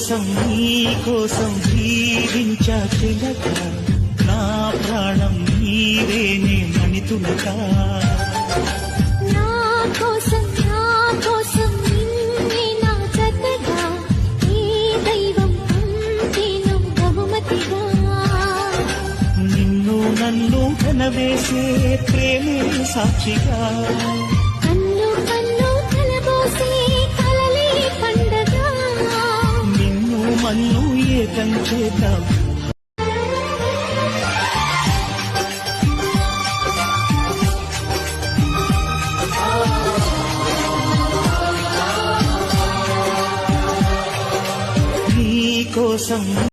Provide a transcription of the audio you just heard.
నీ కోసం జీవించా చిలక, నా ప్రాణం నీవేనే మణితులక. నా కోసం నిన్నే నా జతగా, ఈ దైవం అంతేను బహుమతిగా. నిన్ను నన్ను కనవేసే ప్రేమే సాక్షిగా, కన్ను కన్ను కలబోసే కలలే పండగ. నిన్ను మన్ను ఏకం చేద్దాం. నీ కోసం